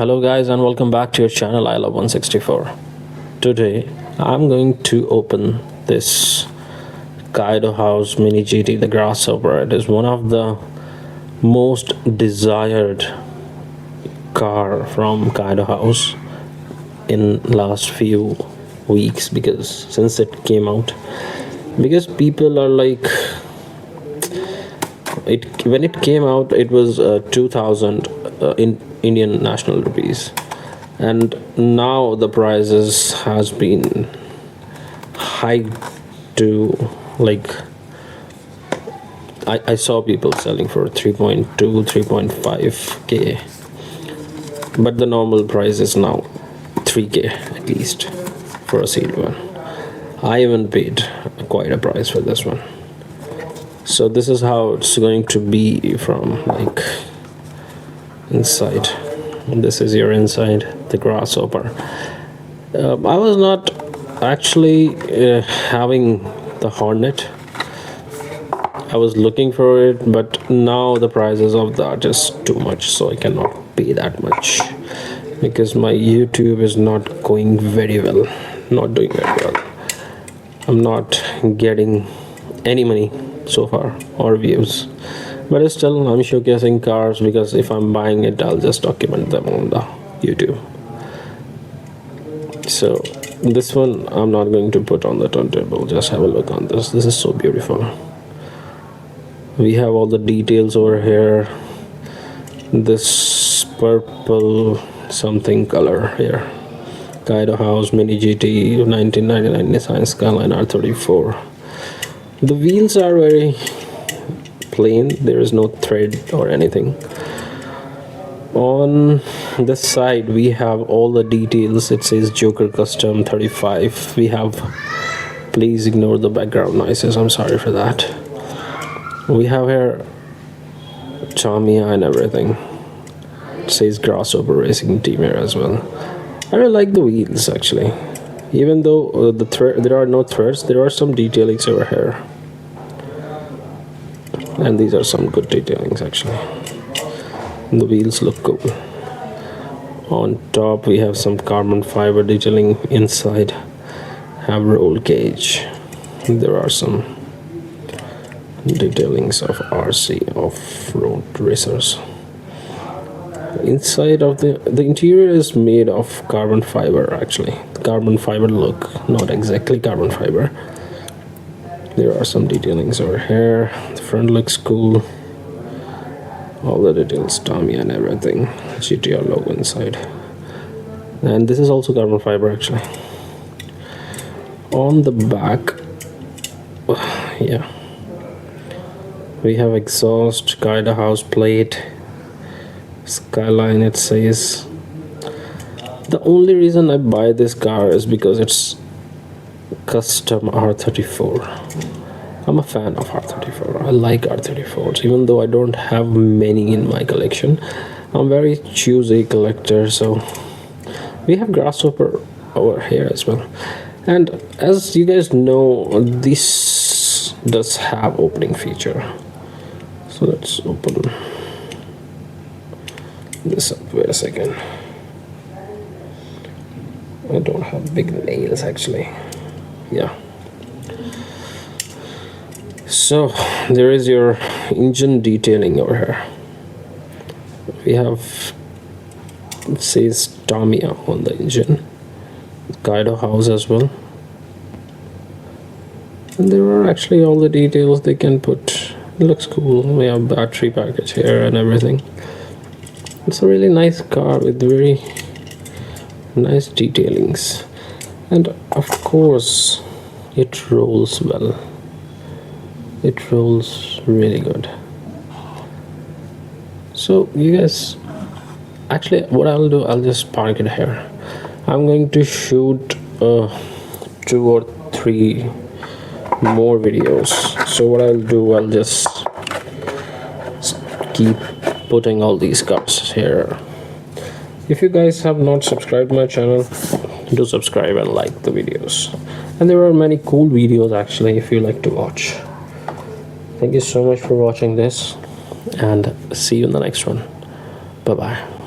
Hello guys and welcome back to your channel I Love 164. Today I'm going to open this Kaido House Mini GT, the Grasshopper. It is one of the most desired car from Kaido House in last few weeks, because since it came out, because people are like, when it came out it was 2000 in Indian national rupees, and now the prices has been hiked to like, I saw people selling for 3.2 3.5k, but the normal price is now 3k at least for a sealed one. I even paid quite a price for this one. So this is how it's going to be from like inside. This is your inside, the Grasshopper. I was not actually having the Hornet. I was looking for it, but now the prices of that is too much, so I cannot pay that much because my YouTube is not going very well, not doing very well. I'm not getting any money so far or views, but still I'm showcasing cars, because if I'm buying it I'll just document them on the YouTube. So this one I'm not going to put on the turntable. Just have a look on this. This is so beautiful. We have all the details over here. This purple something color here, Kaido House Mini GT 1999 Nissan Skyline R34. The wheels are very plain, there is no thread or anything. On this side we have all the details. It says Joker Custom 35. We have, please ignore the background noises, I'm sorry for that. We have here Tamiya and everything. It says Grasshopper Racing Team here as well. I really like the wheels actually, even though there are no threads, there are some detailings over here, and these are some good detailings actually. The wheels look cool. On top we have some carbon fiber detailing. Inside have roll cage. There are some detailings of RC, off-road racers. Inside of the interior is made of carbon fiber actually. The carbon fiber look, not exactly carbon fiber. There are some detailings over here. The front looks cool. All the details, Tamiya and everything. GT-R logo inside. And this is also carbon fiber actually. On the back, yeah, we have exhaust, Kaido House plate, Skyline it says. The only reason I buy this car is because it's custom R34. I'm a fan of R34. I like R34s, even though I don't have many in my collection. I'm very choosy collector. So we have Grasshopper over here as well, and as you guys know, this does have opening feature. So let's open this up. Wait a second. I don't have big nails actually. Yeah. So there is your engine detailing over here. We have, it says Tamiya on the engine, Kaido House as well, and there are actually all the details they can put. It looks cool. We have battery package here and everything. It's a really nice car with very nice detailings, and of course it rolls well. It rolls really good. So you guys, actually what I'll do, I'll just park it here. I'm going to shoot 2 or 3 more videos. So what I'll do, I'll just keep putting all these cars here. If you guys have not subscribed my channel, do subscribe and like the videos. And there are many cool videos actually if you like to watch. Thank you so much for watching this, and see you in the next one. Bye bye.